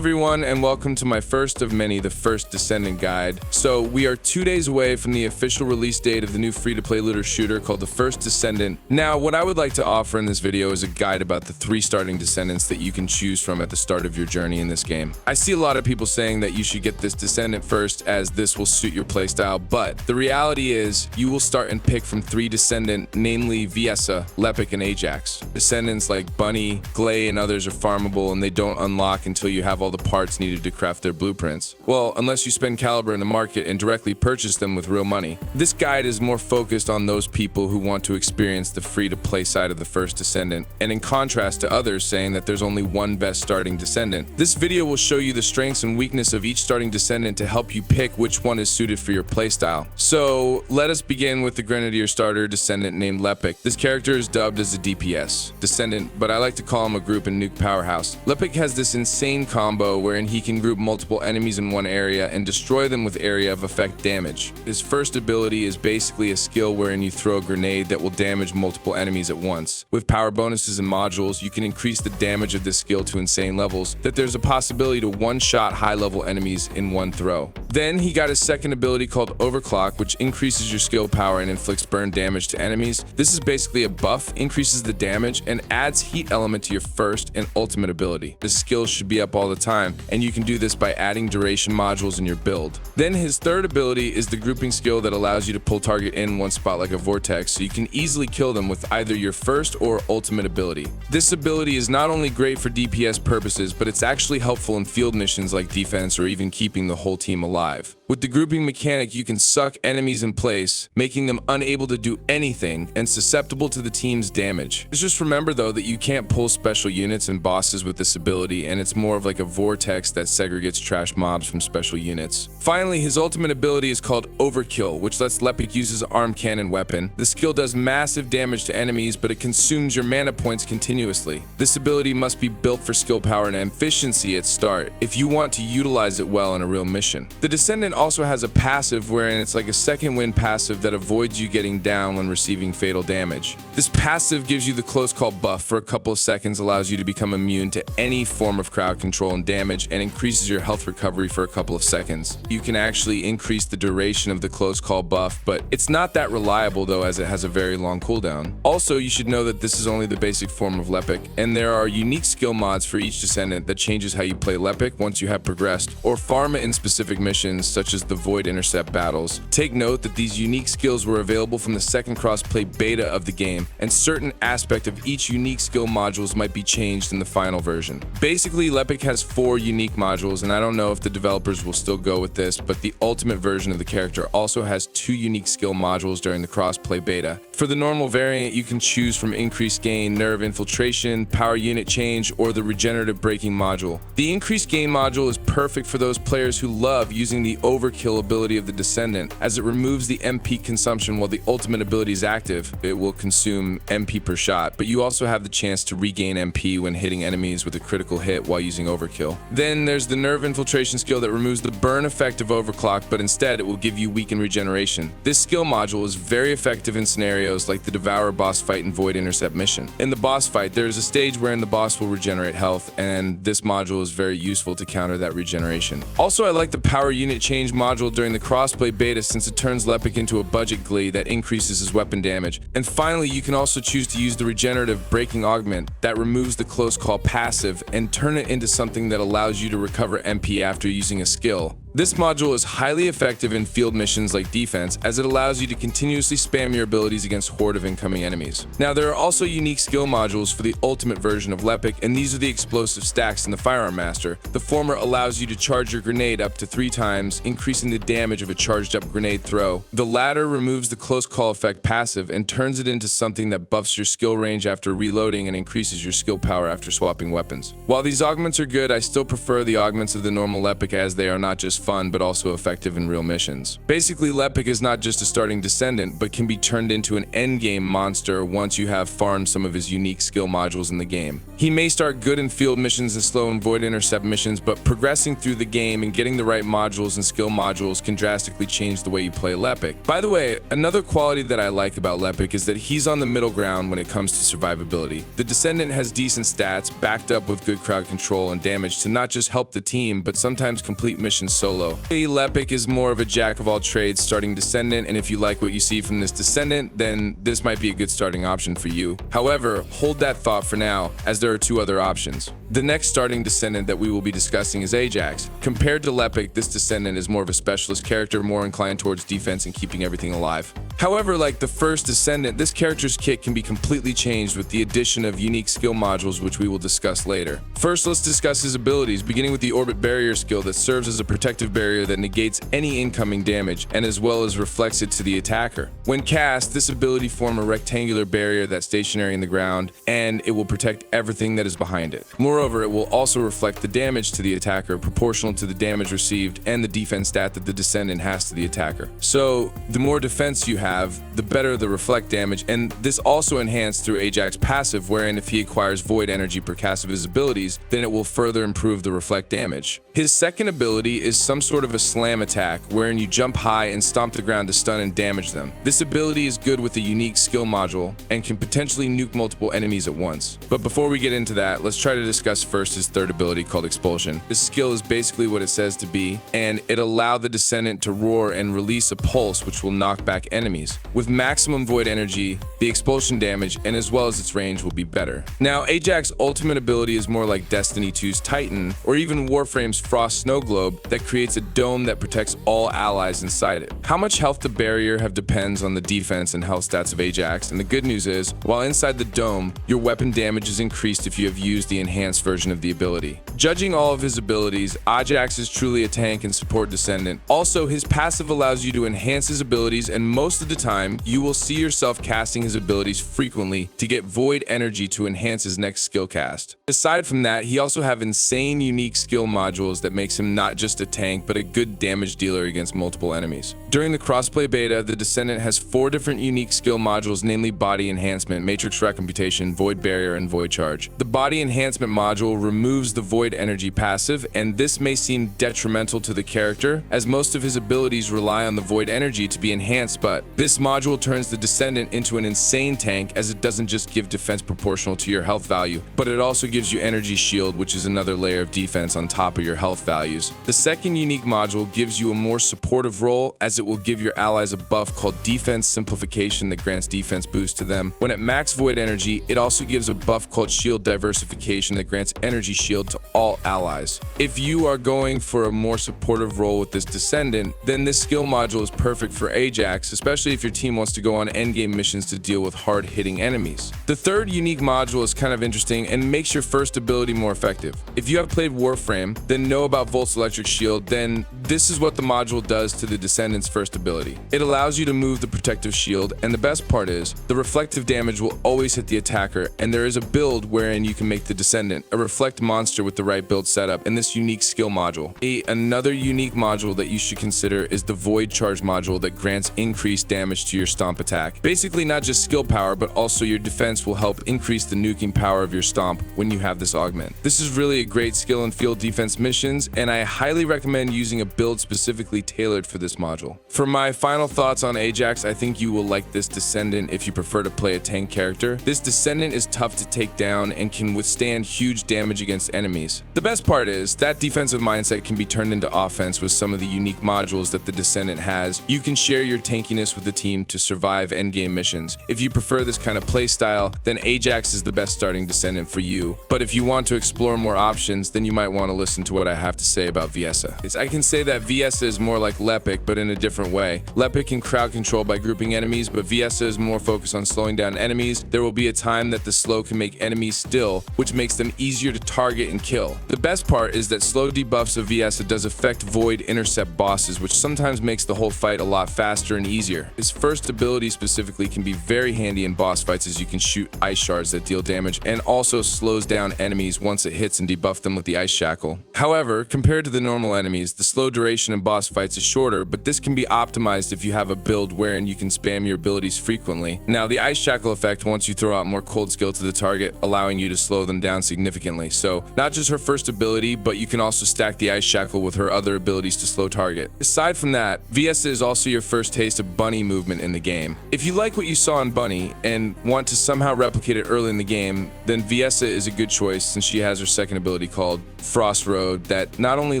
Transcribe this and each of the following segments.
everyone, and welcome to my first of many, the first Descendant guide. So we are 2 days away from the official release date of the new free-to-play looter shooter called the first Descendant. Now, what I would like to offer in this video is a guide about the 3 starting Descendants that you can choose from at the start of your journey in this game. I see a lot of people saying that you should get this Descendant first as this will suit your playstyle, but the reality is you will start and pick from 3 Descendant, namely Viessa, Lepic, and Ajax. Descendants like Bunny, Glay, and others are farmable and they don't unlock until you have all the parts needed to craft their blueprints. Well, unless you spend caliber in the market and directly purchase them with real money. This guide is more focused on those people who want to experience the free-to-play side of the first Descendant, and in contrast to others saying that there's only one best starting Descendant. This video will show you the strengths and weakness of each starting Descendant to help you pick which one is suited for your playstyle. So, let us begin with the Grenadier starter Descendant named Lepic. This character is dubbed as a DPS Descendant, but I like to call him a group and nuke powerhouse. Lepic has this insane combo wherein he can group multiple enemies in one area and destroy them with area of effect damage. His first ability is basically a skill wherein you throw a grenade that will damage multiple enemies at once. With power bonuses and modules, you can increase the damage of this skill to insane levels that there's a possibility to one-shot high-level enemies in one throw. Then he got his second ability called Overclock, which increases your skill power and inflicts burn damage to enemies. This is basically a buff, increases the damage, and adds heat element to your first and ultimate ability. This skill should be up all the time, and you can do this by adding duration modules in your build. Then his third ability is the grouping skill that allows you to pull target in one spot like a vortex, so you can easily kill them with either your first or ultimate ability. This ability is not only great for DPS purposes, but it's actually helpful in field missions like defense or even keeping the whole team alive. With the grouping mechanic, you can suck enemies in place, making them unable to do anything and susceptible to the team's damage. Just remember though that you can't pull special units and bosses with this ability, and it's more of like a vortex that segregates trash mobs from special units. Finally, his ultimate ability is called Overkill, which lets Lepic use his arm cannon weapon. The skill does massive damage to enemies, but it consumes your mana points continuously. This ability must be built for skill power and efficiency at start if you want to utilize it well in a real mission. The Descendant also has a passive wherein it's like a second wind passive that avoids you getting down when receiving fatal damage. This passive gives you the close call buff for a couple of seconds, allows you to become immune to any form of crowd control and damage, and increases your health recovery for a couple of seconds. You can actually increase the duration of the close call buff, but it's not that reliable though, as it has a very long cooldown. Also, you should know that this is only the basic form of Lepic, and there are unique skill mods for each Descendant that changes how you play Lepic once you have progressed, or farm it in specific missions such as the Void Intercept battles. Take note that these unique skills were available from the second crossplay beta of the game, and certain aspect of each unique skill modules might be changed in the final version. Basically, Lepic has 4 unique modules, and I don't know if the developers will still go with this, but the ultimate version of the character also has 2 unique skill modules during the crossplay beta. For the normal variant, you can choose from increased gain, nerve infiltration, power unit change, or the regenerative braking module. The increased gain module is perfect for those players who love using the overkill ability of the Descendant, as it removes the MP consumption while the ultimate ability is active. It will consume MP per shot, but you also have the chance to regain MP when hitting enemies with a critical hit while using overkill. Then there's the nerve infiltration skill that removes the burn effect of overclock, but instead it will give you weaken regeneration. This skill module is very effective in scenarios like the Devourer boss fight and Void Intercept mission. In the boss fight, there is a stage wherein the boss will regenerate health, and this module is very useful to counter that regeneration. Also, I like the power unit change module during the crossplay beta, since it turns Lepic into a budget glee that increases his weapon damage. And finally, you can also choose to use the regenerative braking augment that removes the close call passive and turn it into something that allows you to recover MP after using a skill. This module is highly effective in field missions like defense, as it allows you to continuously spam your abilities against horde of incoming enemies. Now, there are also unique skill modules for the ultimate version of Lepic, and these are the explosive stacks in the Firearm Master. The former allows you to charge your grenade up to 3 times, increasing the damage of a charged up grenade throw. The latter removes the close call effect passive and turns it into something that buffs your skill range after reloading and increases your skill power after swapping weapons. While these augments are good, I still prefer the augments of the normal Lepic, as they are not just just fun but also effective in real missions. Basically, Lepic is not just a starting Descendant, but can be turned into an endgame monster once you have farmed some of his unique skill modules in the game. He may start good in field missions and slow in void intercept missions, but progressing through the game and getting the right modules and skill modules can drastically change the way you play Lepic. By the way, another quality that I like about Lepic is that he's on the middle ground when it comes to survivability. The Descendant has decent stats, backed up with good crowd control and damage to not just help the team, but sometimes complete missions solo. Lepic is more of a jack of all trades starting Descendant, and if you like what you see from this Descendant, then this might be a good starting option for you. However, hold that thought for now, as there are two other options. The next starting Descendant that we will be discussing is Ajax. Compared to Lepic, this Descendant is more of a specialist character, more inclined towards defense and keeping everything alive. However, like the first Descendant, this character's kit can be completely changed with the addition of unique skill modules, which we will discuss later. First, let's discuss his abilities, beginning with the Orbit Barrier skill that serves as a protective barrier that negates any incoming damage, and as well as reflects it to the attacker. When cast, this ability forms a rectangular barrier that's stationary in the ground, and it will protect everything that is behind it. Moreover, it will also reflect the damage to the attacker proportional to the damage received and the defense stat that the Descendant has to the attacker. So, the more defense you have, the better the reflect damage, and this also enhanced through Ajax passive, wherein if he acquires void energy per cast of his abilities, then it will further improve the reflect damage. His second ability is some sort of a slam attack, wherein you jump high and stomp the ground to stun and damage them. This ability is good with a unique skill module and can potentially nuke multiple enemies at once. But before we get into that, let's try to discuss first his third ability called Expulsion. This skill is basically what it says to be, and it allowed the Descendant to roar and release a pulse which will knock back enemies. With maximum void energy, the expulsion damage, and as well as its range will be better. Now, Ajax's ultimate ability is more like Destiny 2's Titan, or even Warframe's Frost Snow Globe that creates a dome that protects all allies inside it. How much health the barrier have depends on the defense and health stats of Ajax, and the good news is, while inside the dome, your weapon damage is increased if you have used the enhanced version of the ability. Judging all of his abilities, Ajax is truly a tank and support Descendant. Also, his passive allows you to enhance his abilities, and most of the time, you will see yourself casting his abilities frequently to get void energy to enhance his next skill cast. Aside from that, he also have insane unique skill modules that makes him not just a tank, but a good damage dealer against multiple enemies. During the crossplay beta, the Descendant has 4 different unique skill modules, namely Body Enhancement, Matrix Recomputation, Void Barrier, and Void Charge. The Body Enhancement module removes the void energy passive, and this may seem detrimental to the character, as most of his abilities rely on the void energy to be enhanced, but this module turns the Descendant into an insane tank, as it doesn't just give defense proportional to your health value, but it also gives you energy shield, which is another layer of defense on top of your health values. The second unique module gives you a more supportive role, as it will give your allies a buff called Defense Simplification that grants defense boost to them. When at max void energy, it also gives a buff called Shield Diversification that grants energy shield to all allies. If you are going for a more supportive role with this Descendant, then this skill module is perfect for Ajax, especially if your team wants to go on endgame missions to deal with hard-hitting enemies. The third unique module is kind of interesting and makes your first ability more effective. If you have played Warframe, then know about Volt's Electric Shield, then this is what the module does to the Descendant's first ability. It allows you to move the protective shield, and the best part is, the reflective damage will always hit the attacker, and there is a build wherein you can make the Descendant a reflect monster with the right build setup and this unique skill module. Another unique module that you should consider is the Void Charge module that grants increased damage to your stomp attack. Basically not just skill power, but also your defense will help increase the nuking power of your stomp when you have this augment. This is really a great skill in field defense missions, and I highly recommend using a build specifically tailored for this module. For my final thoughts on Ajax, I think you will like this Descendant if you prefer to play a tank character. This Descendant is tough to take down and can withstand huge damage against enemies. The best part is, that defensive mindset can be turned into offense with some of the unique modules that the Descendant has. You can share your tankiness with the team to survive endgame missions. If you prefer this kind of playstyle, then Ajax is the best starting Descendant for you. But if you want to explore more options, then you might want to listen to what I have to say about Viessa. I can say that Viessa is more like Lepic, but in a different way. Lepic can crowd control by grouping enemies, but Viessa is more focused on slowing down enemies. There will be a time that the slow can make enemies still, which makes them easier to target and kill. The best part is that slow debuffs of Viessa does affect void intercept bosses, which sometimes makes the whole fight a lot faster and easier. His first ability specifically can be very handy in boss fights, as you can shoot ice shards that deal damage and also slows down enemies once it hits and debuff them with the ice shackle. However, compared to the normal enemies, enemies, the slow duration in boss fights is shorter, but this can be optimized if you have a build wherein you can spam your abilities frequently. Now, the Ice Shackle effect wants you throw out more cold skill to the target, allowing you to slow them down significantly. So, not just her first ability, but you can also stack the Ice Shackle with her other abilities to slow target. Aside from that, Viessa is also your first taste of Bunny movement in the game. If you like what you saw in Bunny and want to somehow replicate it early in the game, then Viessa is a good choice since she has her second ability called Frost Road that not only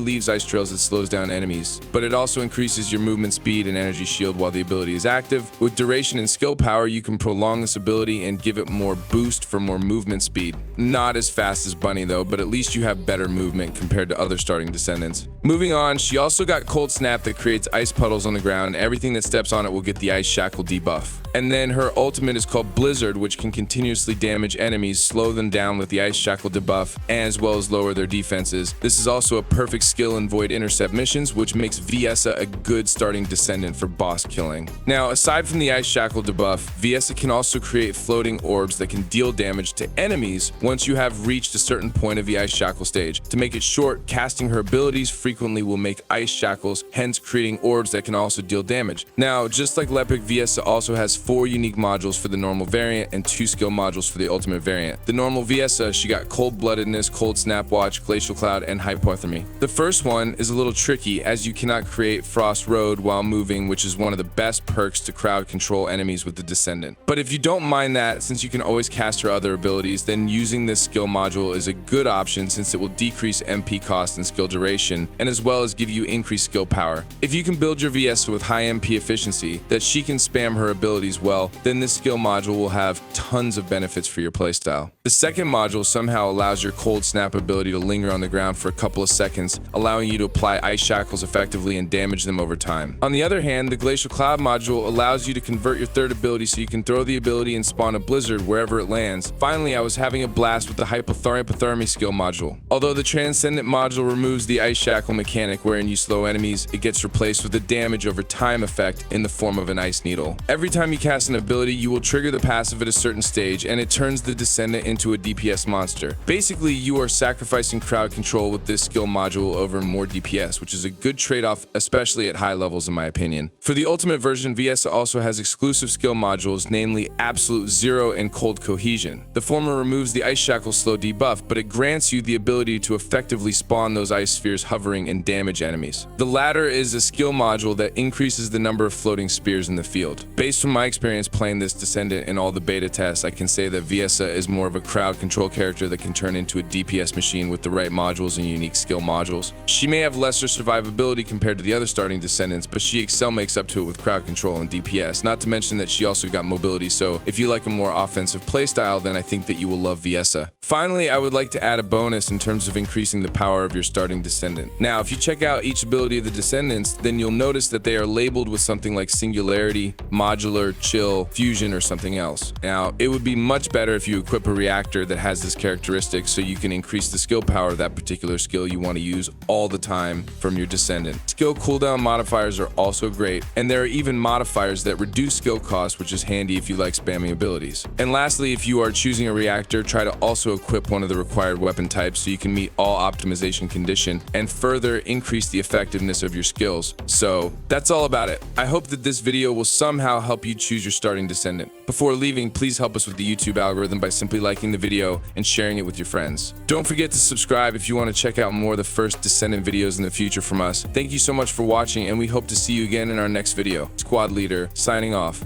leaves ice trails that slows down enemies, but it also increases your movement speed and energy shield while the ability is active. With duration and skill power, you can prolong this ability and give it more boost for more movement speed. Not as fast as Bunny though, but at least you have better movement compared to other starting Descendants. Moving on, she also got Cold Snap that creates ice puddles on the ground. Everything that steps on it will get the Ice Shackle debuff. And then her ultimate is called Blizzard, which can continuously damage enemies, slow them down with the Ice Shackle debuff, as well as lower their defenses. This is also a perfect skill in Void Intercept missions, which makes Viessa a good starting Descendant for boss killing. Now, aside from the Ice Shackle debuff, Viessa can also create floating orbs that can deal damage to enemies once you have reached a certain point of the Ice Shackle stage. To make it short, casting her abilities frequently will make ice shackles, hence creating orbs that can also deal damage. Now, just like Lepic, Viessa also has 4 unique modules for the normal variant and 2 skill modules for the ultimate variant. The normal Viessa, she got Cold-Bloodedness, Cold Snap Watch, Glacial Cloud, and Hypothermy. The first one is a little tricky as you cannot create Frost Road while moving, which is one of the best perks to crowd control enemies with the Descendant. But if you don't mind that, since you can always cast her other abilities, then using this skill module is a good option since it will decrease MP cost and skill duration, and as well as give you increased skill power. If you can build your Viessa with high MP efficiency, that she can spam her abilities well, then this skill module will have tons of benefits for your playstyle. The second module somehow allows your Cold Snap ability to linger on the ground for a couple of seconds, allowing you to apply ice shackles effectively and damage them over time. On the other hand, the Glacial Cloud module allows you to convert your third ability so you can throw the ability and spawn a blizzard wherever it lands. Finally, I was having a blast with the Hypothermy skill module. Although the Transcendent module removes the ice shackle mechanic wherein you slow enemies, it gets replaced with a damage over time effect in the form of an ice needle. Every time you cast an ability, you will trigger the passive at a certain stage and it turns the Descendant into a DPS monster. Basically, you are sacrificing crowd control with this skill module over more DPS, which is a good trade-off, especially at high levels in my opinion. For the ultimate version, Viessa also has exclusive skill modules, namely Absolute Zero and Cold Cohesion. The former removes the Ice Shackle slow debuff, but it grants you the ability to effectively spawn those ice spheres hovering and damage enemies. The latter is a skill module that increases the number of floating spears in the field. Based on my experience playing this Descendant in all the beta tests, I can say that Viessa is more of a crowd control character that can turn into a DPS machine with the right modules and unique skill modules. She may have lesser survivability compared to the other starting Descendants, but she makes up to it with crowd control and DPS, not to mention that she also got mobility, so if you like a more offensive playstyle, then I think that you will love Viessa. Finally, I would like to add a bonus in terms of increasing the power of your starting Descendant. Now, if you check out each ability of the Descendants, then you'll notice that they are labeled with something like Singularity, Modular, Chill, Fusion, or something else. Now, it would be much better if you equip a reactor that has this characteristic so you can increase the skill power of that particular skill you want to use all the time from your Descendant. Skill cooldown modifiers are also great, and there are even modifiers that reduce skill cost, which is handy if you like spamming abilities. And lastly, if you are choosing a reactor, try to also equip one of the required weapon types so you can meet all optimization condition and further increase the effectiveness of your skills. So that's all about it. I hope that this video will somehow help you choose your starting Descendant. Before leaving, please help us with the YouTube algorithm by simply liking the video and sharing it with your friends. Don't forget to subscribe if you want to check out more of the first Descendant videos in the future from us. Thank you so much for watching, and we hope to see you again in our next video. Squad Leader, signing off.